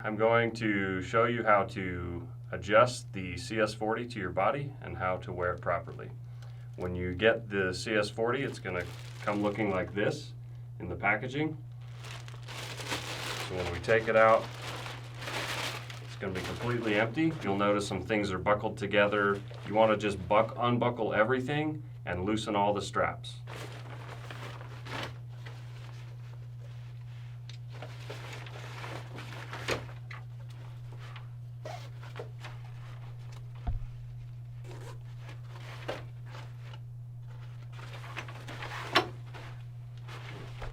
I'm going to show you how to adjust the CS40 to your body and how to wear it properly. When you get the CS40, it's going to come looking like this in the packaging. So when we take it out, it's going to be completely empty. You'll notice some things are buckled together. You want to just unbuckle everything and loosen all the straps.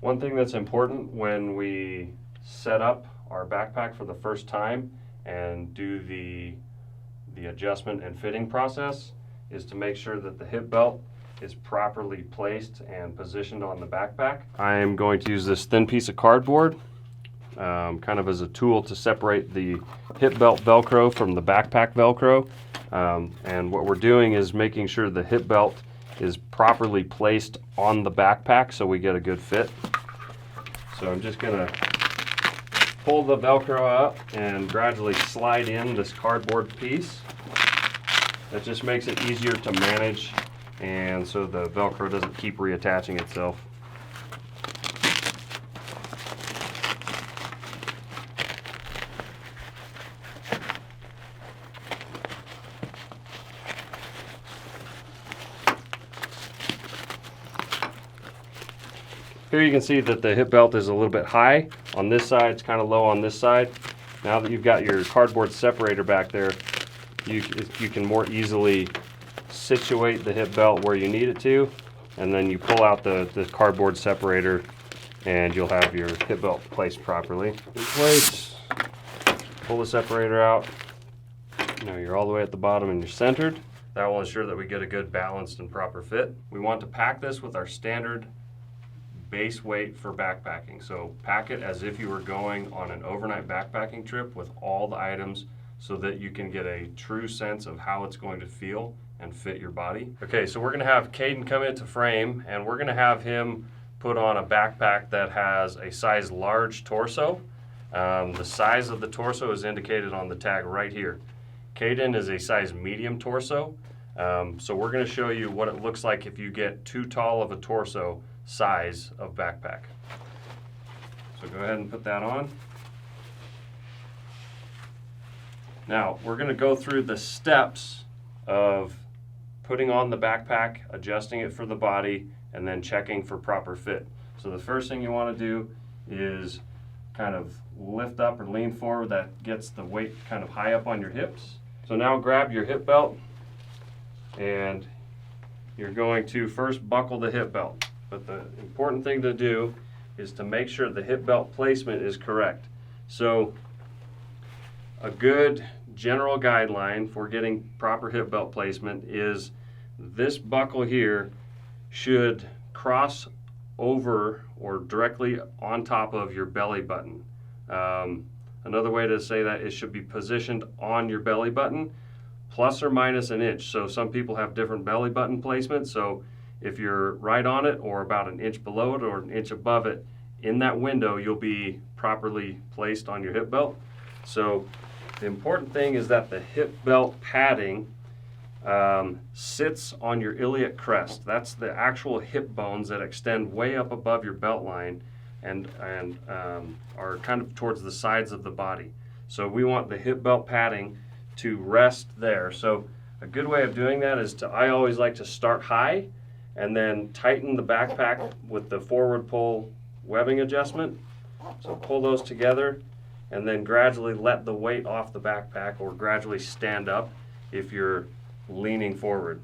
One thing that's important when we set up our backpack for the first time and do the adjustment and fitting process is to make sure that the hip belt is properly placed and positioned on the backpack. I'm going to use this thin piece of cardboard kind of as a tool to separate the hip belt Velcro from the backpack Velcro. And what we're doing is making sure the hip belt is properly placed on the backpack so we get a good fit. So I'm just gonna pull the Velcro out and gradually slide in this cardboard piece. That just makes it easier to manage, and so the Velcro doesn't keep reattaching itself. Here you can see that the hip belt is a little bit high on this side, it's kind of low on this side. Now that you've got your cardboard separator back there, you can more easily situate the hip belt where you need it to, and then you pull out the cardboard separator and you'll have your hip belt placed properly. In place, pull the separator out. Now you're all the way at the bottom and you're centered. That will ensure that we get a good balanced and proper fit. We want to pack this with our standard base weight for backpacking. So pack it as if you were going on an overnight backpacking trip with all the items so that you can get a true sense of how it's going to feel and fit your body. Okay, so we're going to have Caden come into frame and we're going to have him put on a backpack that has a size large torso. The size of the torso is indicated on the tag right here. Caden is a size medium torso. So we're going to show you what it looks like if you get too tall of a torso size of backpack. So go ahead and put that on. Now we're going to go through the steps of putting on the backpack, adjusting it for the body, and then checking for proper fit. So the first thing you want to do is kind of lift up or lean forward. That gets the weight kind of high up on your hips. So now grab your hip belt and you're going to first buckle the hip belt. But the important thing to do is to make sure the hip belt placement is correct. So a good general guideline for getting proper hip belt placement is this buckle here should cross over or directly on top of your belly button. Another way to say that, it should be positioned on your belly button plus or minus an inch. So some people have different belly button placement. So if you're right on it or about an inch below it or an inch above it, in that window you'll be properly placed on your hip belt. So the important thing is that the hip belt padding sits on your iliac crest. That's the actual hip bones that extend way up above your belt line and are kind of towards the sides of the body. So we want the hip belt padding to rest there. So a good way of doing that is I always like to start high and then tighten the backpack with the forward pull webbing adjustment. So pull those together and then gradually let the weight off the backpack, or gradually stand up if you're leaning forward.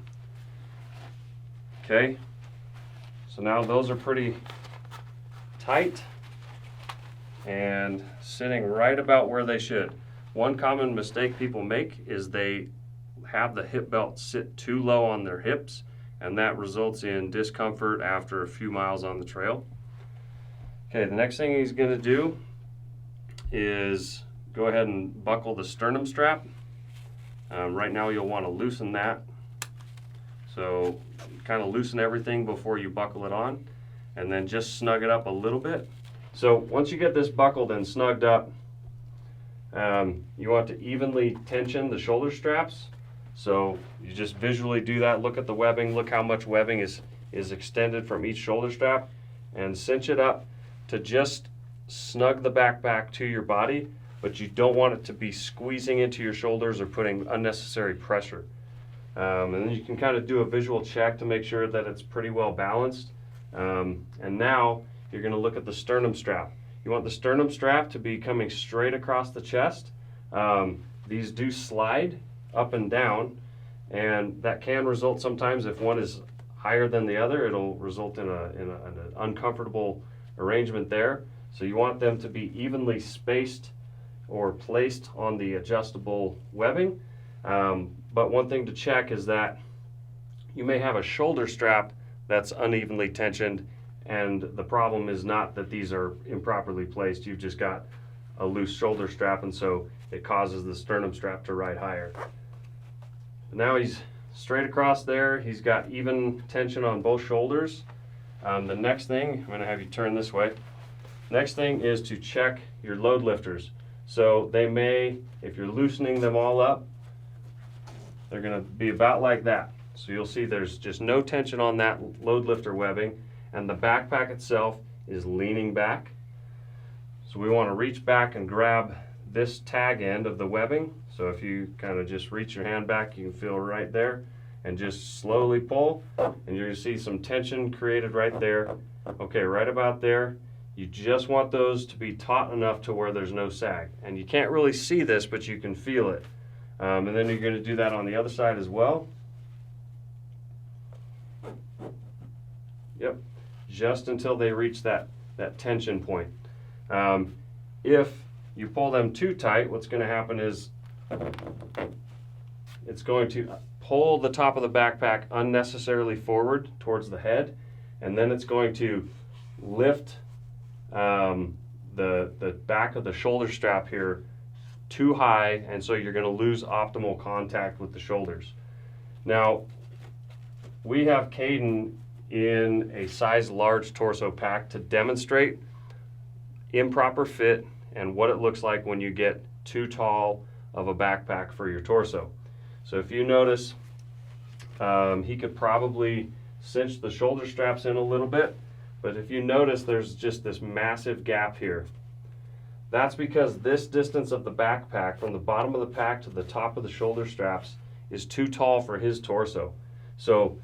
Okay, so now those are pretty tight and sitting right about where they should. One common mistake people make is they have the hip belt sit too low on their hips, and that results in discomfort after a few miles on the trail. Okay, the next thing he's going to do is go ahead and buckle the sternum strap. Right now you'll want to loosen that. So kind of loosen everything before you buckle it on, and then just snug it up a little bit. So once you get this buckled and snugged up, You want to evenly tension the shoulder straps. So you just visually do that. Look at the webbing. Look how much webbing is extended from each shoulder strap, and cinch it up to just snug the backpack to your body, but you don't want it to be squeezing into your shoulders or putting unnecessary pressure. And then you can kind of do a visual check to make sure that it's pretty well balanced. And now you're going to look at the sternum strap. You want the sternum strap to be coming straight across the chest. These do slide up and down, and that can result sometimes, if one is higher than the other, it'll result in an uncomfortable arrangement there. So you want them to be evenly spaced or placed on the adjustable webbing. But one thing to check is that you may have a shoulder strap that's unevenly tensioned, and the problem is not that these are improperly placed. You've just got a loose shoulder strap, and so it causes the sternum strap to ride higher. Now he's straight across there. He's got even tension on both shoulders. The next thing, I'm going to have you turn this way. Next thing is to check your load lifters. So they may, if you're loosening them all up, they're going to be about like that. So you'll see there's just no tension on that load lifter webbing, and the backpack itself is leaning back. So we want to reach back and grab this tag end of the webbing. So if you kind of just reach your hand back, you can feel right there, and just slowly pull, and you're going to see some tension created right there. Okay, right about there. You just want those to be taut enough to where there's no sag. And you can't really see this, but you can feel it. And then you're going to do that on the other side as well. Yep, just until they reach that tension point. If you pull them too tight, what's going to happen is it's going to pull the top of the backpack unnecessarily forward towards the head, and then it's going to lift the back of the shoulder strap here too high, and so you're going to lose optimal contact with the shoulders. Now, we have Caden in a size large torso pack to demonstrate improper fit and what it looks like when you get too tall of a backpack for your torso. So if you notice, he could probably cinch the shoulder straps in a little bit, but if you notice, there's just this massive gap here. That's because this distance of the backpack from the bottom of the pack to the top of the shoulder straps is too tall for his torso. So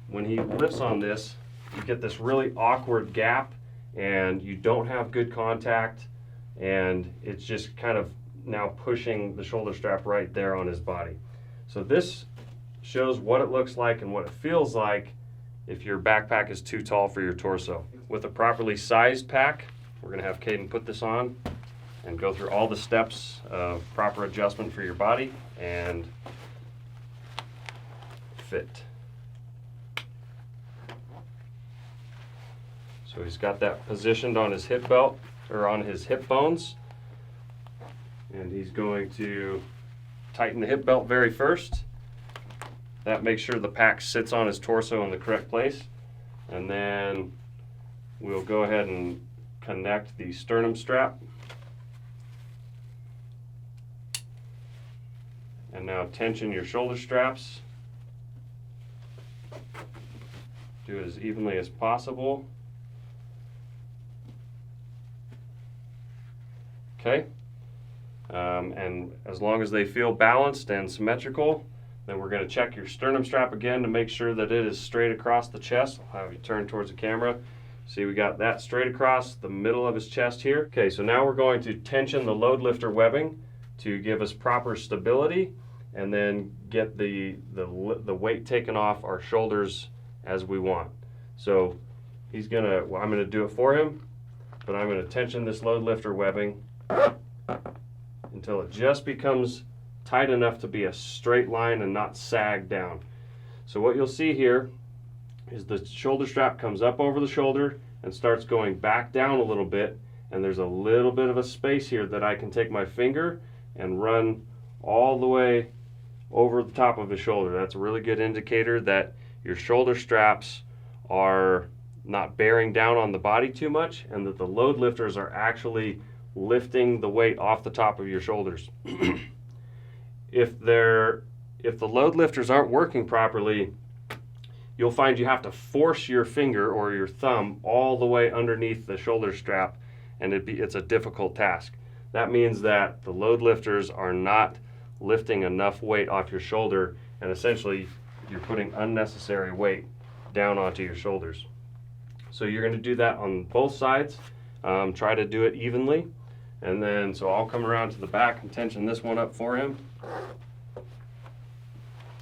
when he lifts on this, you get this really awkward gap, and you don't have good contact, and it's just kind of now pushing the shoulder strap right there on his body. So this shows what it looks like and what it feels like if your backpack is too tall for your torso. With a properly sized pack, we're going to have Caden put this on and go through all the steps of proper adjustment for your body and fit. So he's got that positioned on his hip belt, or on his hip bones, and he's going to tighten the hip belt very first. That makes sure the pack sits on his torso in the correct place, and then we'll go ahead and connect the sternum strap. And now tension your shoulder straps. Do it as evenly as possible. Okay, and as long as they feel balanced and symmetrical, then we're going to check your sternum strap again to make sure that it is straight across the chest. I'll have you turn towards the camera. See, we got that straight across the middle of his chest here. Okay, so now we're going to tension the load lifter webbing to give us proper stability, and then get the weight taken off our shoulders as we want. So he's gonna, well, I'm gonna do it for him, but I'm gonna tension this load lifter webbing until it just becomes tight enough to be a straight line and not sag down. So what you'll see here is the shoulder strap comes up over the shoulder and starts going back down a little bit, and there's a little bit of a space here that I can take my finger and run all the way over the top of his shoulder. That's a really good indicator that your shoulder straps are not bearing down on the body too much, and that the load lifters are actually lifting the weight off the top of your shoulders. If the load lifters aren't working properly, you'll find you have to force your finger or your thumb all the way underneath the shoulder strap, and it's a difficult task. That means that the load lifters are not lifting enough weight off your shoulder, and essentially you're putting unnecessary weight down onto your shoulders. So you're going to do that on both sides. Try to do it evenly. And then, so I'll come around to the back and tension this one up for him.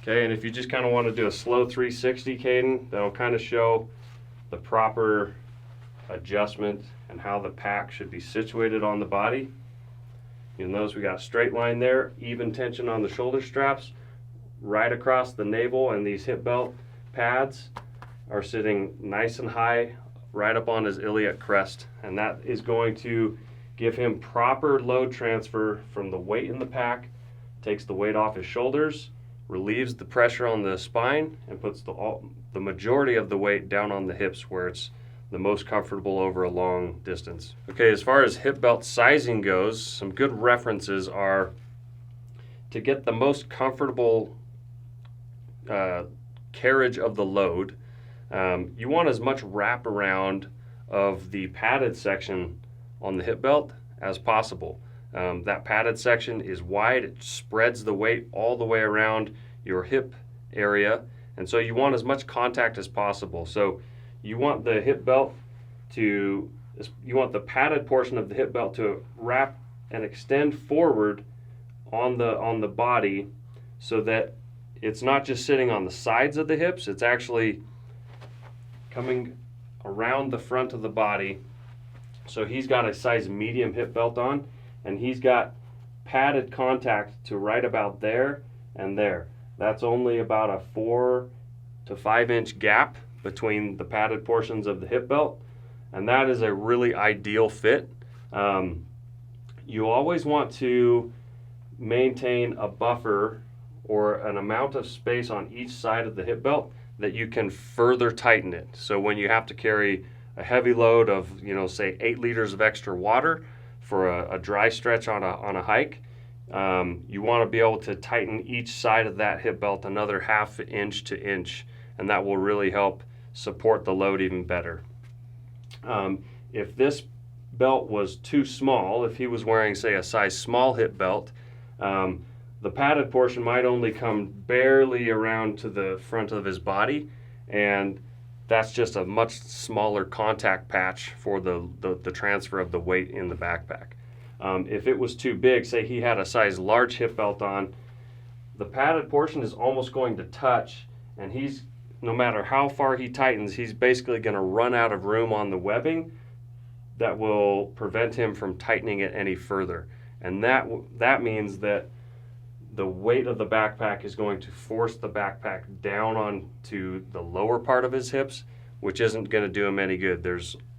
Okay, and if you just kind of want to do a slow 360, Caden, that'll kind of show the proper adjustment and how the pack should be situated on the body. You'll notice we got a straight line there, even tension on the shoulder straps, right across the navel, and these hip belt pads are sitting nice and high right up on his iliac crest, and that is going to give him proper load transfer from the weight in the pack, takes the weight off his shoulders, relieves the pressure on the spine, and puts the majority of the weight down on the hips where it's the most comfortable over a long distance. Okay, as far as hip belt sizing goes, some good references are to get the most comfortable carriage of the load. You want as much wraparound of the padded section on the hip belt as possible. That padded section is wide, it spreads the weight all the way around your hip area, and so you want as much contact as possible. So you want the hip belt you want the padded portion of the hip belt to wrap and extend forward on the body, so that it's not just sitting on the sides of the hips, it's actually coming around the front of the body. So he's got a size medium hip belt on, and he's got padded contact to right about there and there. That's only about a 4 to 5 inch gap between the padded portions of the hip belt, and that is a really ideal fit. You always want to maintain a buffer or an amount of space on each side of the hip belt that you can further tighten it. So when you have to carry a heavy load of, say 8 liters of extra water for a dry stretch on a hike, you want to be able to tighten each side of that hip belt another 1/2 inch to inch, and that will really help support the load even better. If this belt was too small, if he was wearing, say, a size small hip belt, the padded portion might only come barely around to the front of his body, and that's just a much smaller contact patch for the transfer of the weight in the backpack. If it was too big, say he had a size large hip belt on, the padded portion is almost going to touch, and no matter how far he tightens, he's basically going to run out of room on the webbing that will prevent him from tightening it any further. And that means that the weight of the backpack is going to force the backpack down onto the lower part of his hips, which isn't going to do him any good.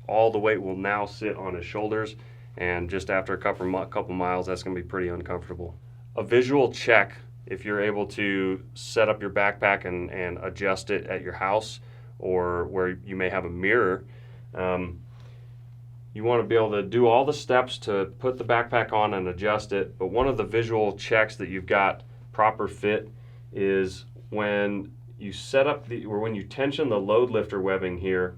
All the weight will now sit on his shoulders, and just after a couple miles, that's going to be pretty uncomfortable. A visual check, if you're able to set up your backpack and adjust it at your house or where you may have a mirror, you want to be able to do all the steps to put the backpack on and adjust it. But one of the visual checks that you've got proper fit is when you set up when you tension the load lifter webbing here,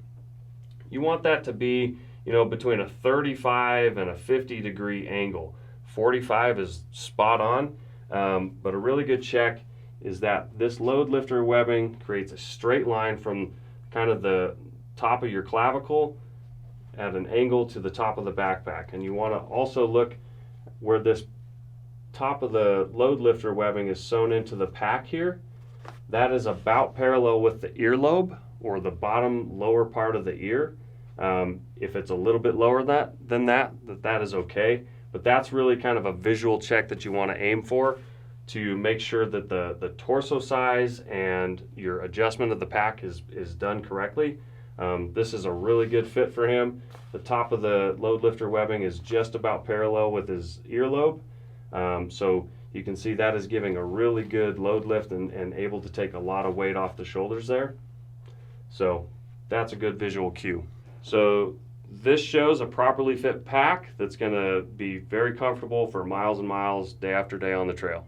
you want that to be, between a 35 and a 50 degree angle. 45 is spot on, but a really good check is that this load lifter webbing creates a straight line from kind of the top of your clavicle at an angle to the top of the backpack. And you want to also look where this top of the load lifter webbing is sewn into the pack here. That is about parallel with the earlobe, or the bottom lower part of the ear. If it's a little bit lower than that is okay. But that's really kind of a visual check that you want to aim for to make sure that the torso size and your adjustment of the pack is done correctly. This is a really good fit for him. The top of the load lifter webbing is just about parallel with his earlobe. So you can see that is giving a really good load lift and able to take a lot of weight off the shoulders there. So that's a good visual cue. So This shows a properly fit pack that's going to be very comfortable for miles and miles, day after day on the trail.